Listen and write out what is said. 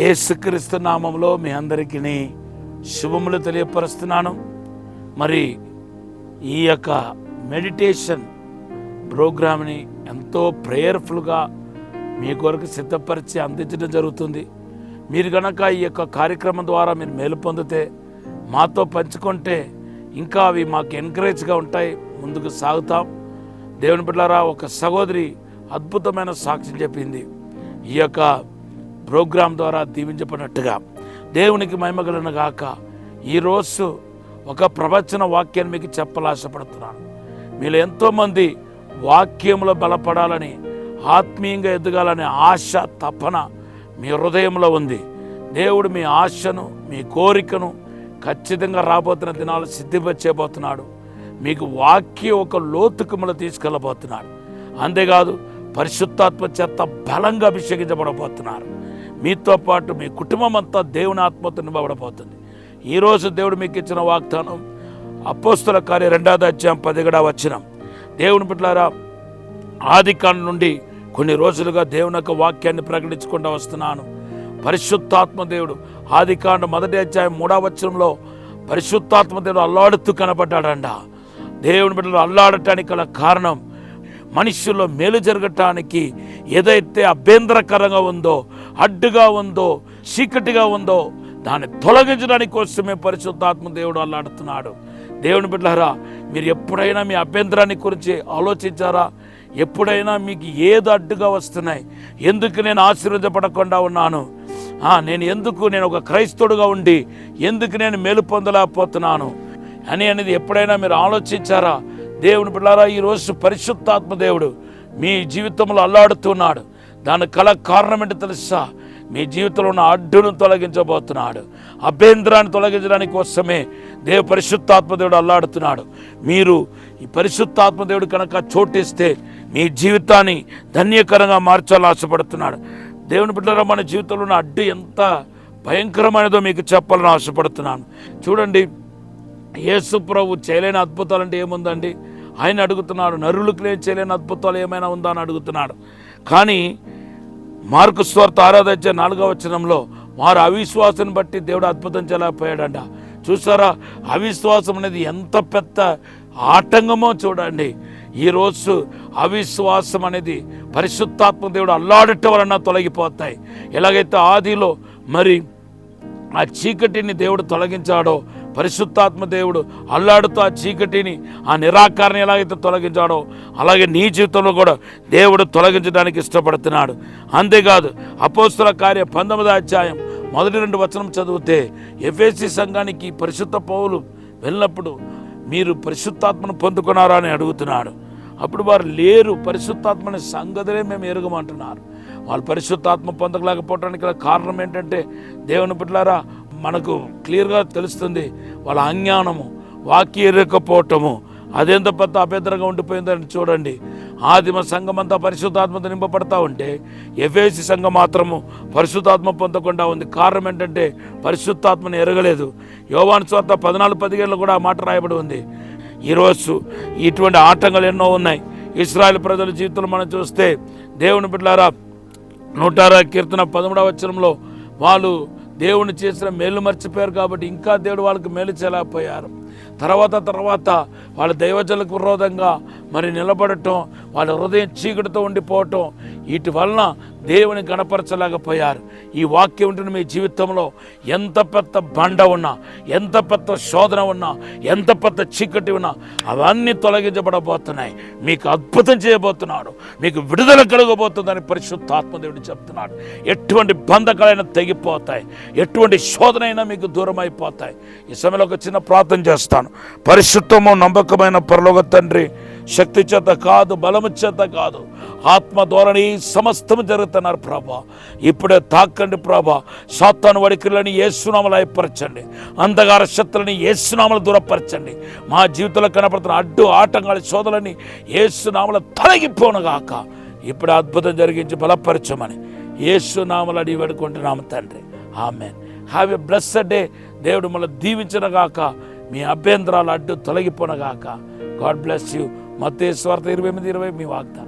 యేసుక్రీస్తు నామంలో మీ అందరికీ శుభములు తెలియపరుస్తున్నాను. మరి ఈ యొక్క మెడిటేషన్ ప్రోగ్రామ్ని ఎంతో ప్రేయర్ఫుల్గా మీ కొరకు సిద్ధపరిచి అందించడం జరుగుతుంది. మీరు కనుక ఈ యొక్క కార్యక్రమం ద్వారా మీరు మేలు పొందితే, మాతో పంచుకుంటే ఇంకా అవి మాకు ఎంకరేజ్గా ఉంటాయి, ముందుకు సాగుతాం. దేవుని బిడ్డలారా, ఒక సహోదరి అద్భుతమైన సాక్ష్యం చెప్పింది. ఈ యొక్క ప్రోగ్రాం ద్వారా దీవించబడినట్టుగా దేవునికి మహిమ కలుగును గాక. ఈరోజు ఒక ప్రవచన వాక్యాన్ని మీకు చెప్పాలాశపడుతున్నాను. మీలో ఎంతోమంది వాక్యంలో బలపడాలని, ఆత్మీయంగా ఎదగాలనే ఆశ, తపన మీ హృదయంలో ఉంది. దేవుడు మీ ఆశను, మీ కోరికను ఖచ్చితంగా రాబోతున్న దినాలు సిద్ధింపచేయబోతున్నాడు. మీకు వాక్యం ఒక లోతుకుమలు తీసుకెళ్ళబోతున్నాడు. అంతేకాదు, పరిశుద్ధాత్మ చేత బలంగా అభిషేకించబడబోతున్నారు. మీతో పాటు మీ కుటుంబం అంతా దేవుని ఆత్మతో నింపబడబోతుంది. ఈరోజు దేవుడు మీకు ఇచ్చిన వాగ్దానం అపోస్తల కార్యం 2వ అధ్యాయం 17వ వచనం. దేవుని బిడ్డలారా, ఆదికాండం నుండి కొన్ని రోజులుగా దేవుని యొక్క వాక్యాన్ని ప్రకటించుకుంటూ వస్తున్నాను. పరిశుద్ధాత్మ దేవుడు ఆదికాండం 1వ అధ్యాయం 3వ వచనంలో పరిశుద్ధాత్మ దేవుడు అల్లాడుతూ కనబడ్డాడంట. దేవుని బిడ్డలు అల్లాడటానికి గల కారణం, మనుషుల్లో మేలు జరగటానికి ఏదైతే అభ్యంతరకరంగా ఉందో, అడ్డుగా ఉందో, చీకటిగా ఉందో దాన్ని తొలగించడానికి కోసమే పరిశుద్ధాత్మ దేవుడు అల్లాడుతున్నాడు. దేవుని బిడ్డలారా, మీరు ఎప్పుడైనా మీ అభ్యంతరాన్ని గురించి ఆలోచించారా? ఎప్పుడైనా మీకు ఏది అడ్డుగా వస్తున్నాయి? ఎందుకు నేను ఆశీర్వదించబడకుండా ఉన్నాను? నేను ఒక క్రైస్తవుడుగా ఉండి ఎందుకు నేను మేలు పొందలేకపోతున్నాను అనేది ఎప్పుడైనా మీరు ఆలోచించారా? దేవుని బిడ్డలారా, ఈరోజు పరిశుద్ధాత్మ దేవుడు మీ జీవితంలో అల్లాడుతున్నాడు. దానికి కల కారణం ఏంటో తెలుసా? మీ జీవితంలో ఉన్న అడ్డును తొలగించబోతున్నాడు. అభ్యంతరాన్ని తొలగించడానికి కోసమే పరిశుద్ధాత్మ దేవుడు అల్లాడుతున్నాడు. మీరు ఈ పరిశుద్ధాత్మ దేవుడు కనుక చోటిస్తే మీ జీవితాన్ని ధన్యకరంగా మార్చాలని ఆశపడుతున్నాడు. దేవుని బిడ్డలారా, మన జీవితంలో ఉన్న అడ్డు ఎంత భయంకరమైనదో మీకు చెప్పాలని ఆశపడుతున్నాను. చూడండి, యేసు ప్రభు చేయలేని అద్భుతాలు అంటే ఏముందండి? ఆయన అడుగుతున్నాడు, నరులకు నేను చేయలేని అద్భుతాలు ఏమైనా ఉందా అని అడుగుతున్నాడు. కానీ మార్కు సువార్త 6వ అధ్యాయం 4వ వచనంలో వారు అవిశ్వాసాన్ని బట్టి దేవుడు అద్భుతం చేయలేకపోయాడంట. చూసారా, అవిశ్వాసం అనేది ఎంత పెద్ద ఆటంకమో చూడండి. ఈరోజు అవిశ్వాసం అనేది పరిశుద్ధాత్మ దేవుడు అల్లాడటం వలన తొలగిపోతాయి. ఎలాగైతే ఆదిలో మరి ఆ చీకటిని దేవుడు తొలగించాడో, పరిశుద్ధాత్మ దేవుడు అల్లాడుతూ ఆ చీకటిని, ఆ నిరాకారాన్ని ఎలాగైతే తొలగించాడో, అలాగే నీ జీవితంలో కూడా దేవుడు తొలగించడానికి ఇష్టపడుతున్నాడు. అంతేకాదు, అపోస్తల కార్యం 19వ అధ్యాయం 1-2 వచనం చదివితే, ఎఫెసీ సంఘానికి పరిశుద్ధ పౌలు వెళ్ళినప్పుడు మీరు పరిశుద్ధాత్మను పొందుకున్నారా అని అడుగుతున్నాడు. అప్పుడు వారు లేరు, పరిశుద్ధాత్మని సంగతులే మేము ఎరుగమంటున్నారు. వాళ్ళు పరిశుద్ధాత్మ పొందలేకపోవడానికి కారణం ఏంటంటే, దేవుని బిడ్డలారా, మనకు క్లియర్గా తెలుస్తుంది, వాళ్ళ అజ్ఞానము, వాక్య ఎరగకపోవటము. అదెంత పెద్ద అభ్యంతరంగా ఉండిపోయిందని చూడండి. ఆదిమ సంఘం అంతా పరిశుద్ధాత్మతో నింపబడతా ఉంటే ఎఫెసీ సంఘం మాత్రము పరిశుద్ధాత్మ పొందకుండా ఉంది. కారణం ఏంటంటే పరిశుద్ధాత్మని ఎరగలేదు. యోహాను సువార్త 14:17 కూడా ఆ మాట రాయబడి ఉంది. ఈరోజు ఇటువంటి ఆటంకాలు ఎన్నో ఉన్నాయి. ఇశ్రాయేలు ప్రజల జీవితంలో మనం చూస్తే, దేవుని బిడ్డలారా, 106వ కీర్తన 13వ వచనంలో వాళ్ళు దేవుని చేసిన మేలు మర్చిపోయారు కాబట్టి ఇంకా దేవుడు వాళ్ళకి మేలు చేయలేకపోయారు. తర్వాత వాళ్ళ దైవజనులకు విరోధంగా మరి నిలబడటం, వాళ్ళ హృదయం చీకటితో ఉండిపోవటం, వీటి వలన దేవుని గణపరచలేకపోయారు. ఈ వాక్యం ఉంటున్న మీ జీవితంలో ఎంత పెద్ద బండ ఉన్నా, ఎంత పెద్ద శోధన ఉన్నా, ఎంత పెద్ద చీకటి ఉన్నా అవన్నీ తొలగించబడబోతున్నాయి. మీకు అద్భుతం చేయబోతున్నాడు, మీకు విడుదల కలగబోతుందని పరిశుద్ధాత్మ దేవుడు చెప్తున్నాడు. ఎటువంటి బంధకాలైనా తెగిపోతాయి, ఎటువంటి శోధన అయినా మీకు దూరం అయిపోతాయి. ఈ సమయంలో ఒక చిన్న ప్రార్థన చేస్తాను. పరిశుద్ధము నమ్మకమైన పరలోక తండ్రి, శక్తి చేత కాదు, బలము చేత కాదు, ఆత్మ ద్వారానే సమస్తము జరుగుతున్నారు ప్రభా. ఇప్పుడే తాకండి ప్రభా. సాతాను వడికిలని యేసునామములో లయపరచండి, అంధకార శక్తులని యేసునామములో దూరపరచండి. మా జీవితంలో కనపడుతున్న అడ్డు ఆటంకాల శోధనని యేసునామములో తొలగిపోనుగాక. ఇప్పుడే అద్భుతం జరిగించి బలపరచమని యేసునామములో అడిగి వేడుకుంటున్నాము తండ్రి. ఆమేన్. Have a blessed day. దేవుడు మళ్ళీ దీవించనుగాక. మీ అభ్యంతరాలు అడ్డు తొలగిపోనగాక. God bless you. మత్తయి సువార్త 28:20 మీ వాగ్దానం.